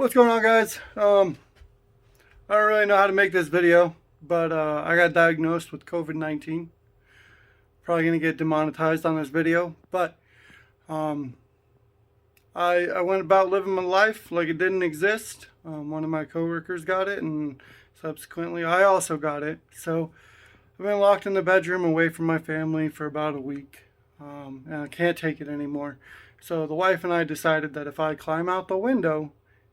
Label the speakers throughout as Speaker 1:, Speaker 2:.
Speaker 1: What's going on, guys? I don't really know how to make this video, but I got diagnosed with COVID-19. Probably gonna get demonetized on this video, but I went about living my life like it didn't exist. One of my coworkers got it, and subsequently I also got it. So I've been locked in the bedroom away from my family for about a week, and I can't take it anymore. So the wife and I decided that if I climb out the window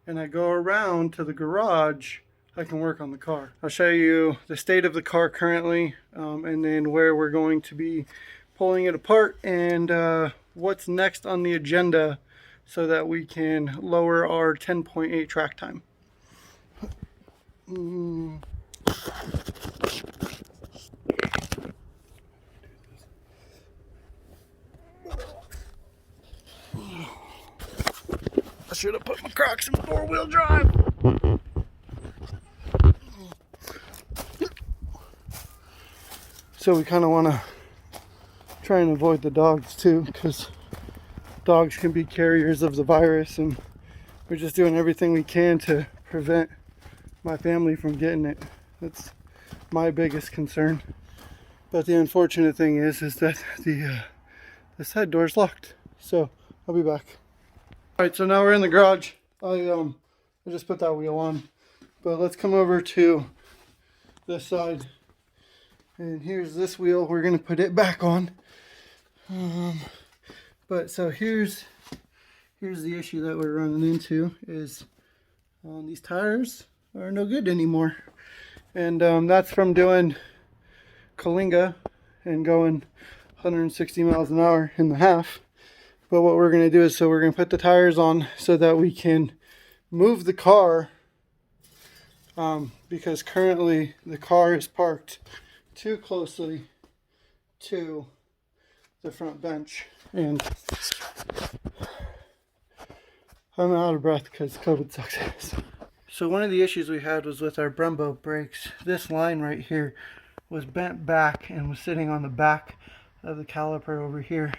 Speaker 1: and I go around to the garage, I can work on the car. I'll show you the state of the car currently, and then where we're going to be pulling it apart, and what's next on the agenda so that we can lower our 10.8 track time. I should have put my Crocs in four-wheel drive. So we kind of want to try and avoid the dogs too, because dogs can be carriers of the virus, and we're just doing everything we can to prevent my family from getting it. That's my biggest concern. But the unfortunate thing is that the side door is locked. So I'll be back. All right, so now we're in the garage. I just put that wheel on, but let's come over to this side. And here's this wheel. We're gonna put it back on. But so here's the issue that we're running into is these tires are no good anymore, and that's from doing Kalinga and going 160 miles an hour in the half. But what we're gonna do is, so we're gonna put the tires on so that we can move the car, because currently the car is parked too closely to the front bench, and I'm out of breath because COVID sucks ass. So one of the issues we had was with our Brembo brakes. This line right here was bent back and was sitting on the back of the caliper over here.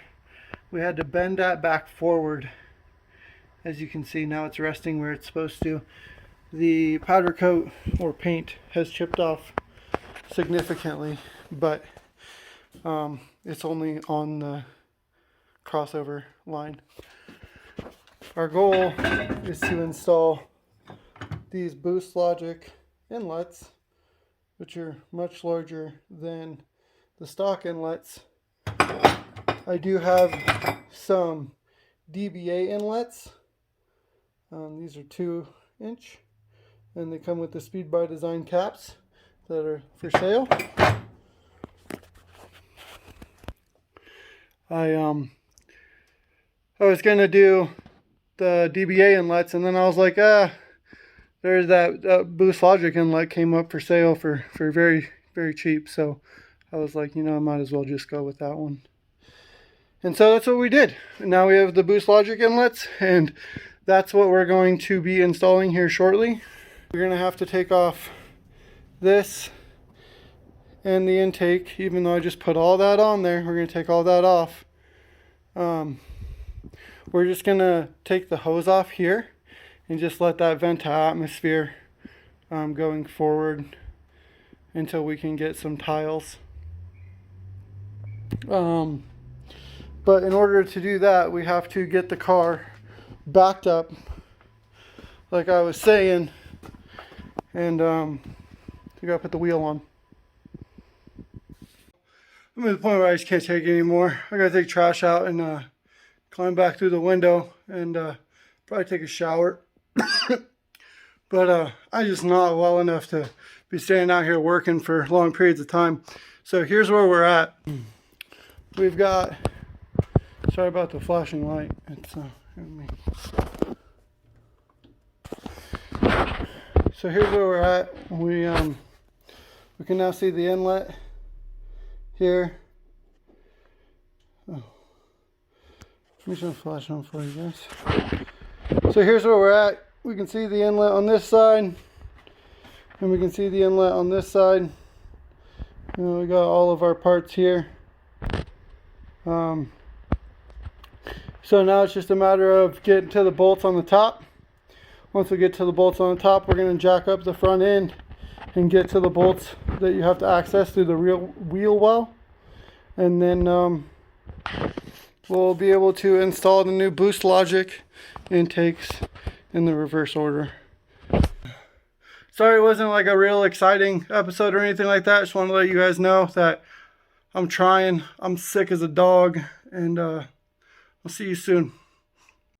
Speaker 1: We had to bend that back forward. As you can see, now it's resting where it's supposed to. The powder coat or paint has chipped off significantly, but it's only on the crossover line. Our goal is to install these Boost Logic inlets, which are much larger than the stock inlets. I do have some DBA inlets. These are 2-inch, and they come with the Speed by Design caps that are for sale. I was gonna do the DBA inlets, and then I was like, there's that Boost Logic inlet came up for sale for very, very cheap. So I was like, I might as well just go with that one. And so that's what we did. Now we have the Boost Logic inlets, and that's what we're going to be installing here shortly. We're gonna have to take off this and the intake, even though I just put all that on there. We're gonna take all that off. We're just gonna take the hose off here and just let that vent to atmosphere going forward until we can get some tiles. But in order to do that, we have to get the car backed up, like I was saying, and we gotta put the wheel on. I'm at the point where I just can't take it anymore. I gotta take trash out and climb back through the window and probably take a shower. But I'm just not well enough to be standing out here working for long periods of time. So here's where we're at. We've got, sorry about the flashing light. It's So here's where we're at. We can now see the inlet here. Oh. Let me turn the flash on for you guys. So here's where we're at. We can see the inlet on this side, and we can see the inlet on this side. We got all of our parts here. So now it's just a matter of getting to the bolts on the top. Once we get to the bolts on the top, we're going to jack up the front end and get to the bolts that you have to access through the real wheel well. And then we'll be able to install the new boost logic intakes in the reverse order. Sorry it wasn't like a real exciting episode or anything like that. Just want to let you guys know that I'm trying. I'm sick as a dog, and I'll see you soon.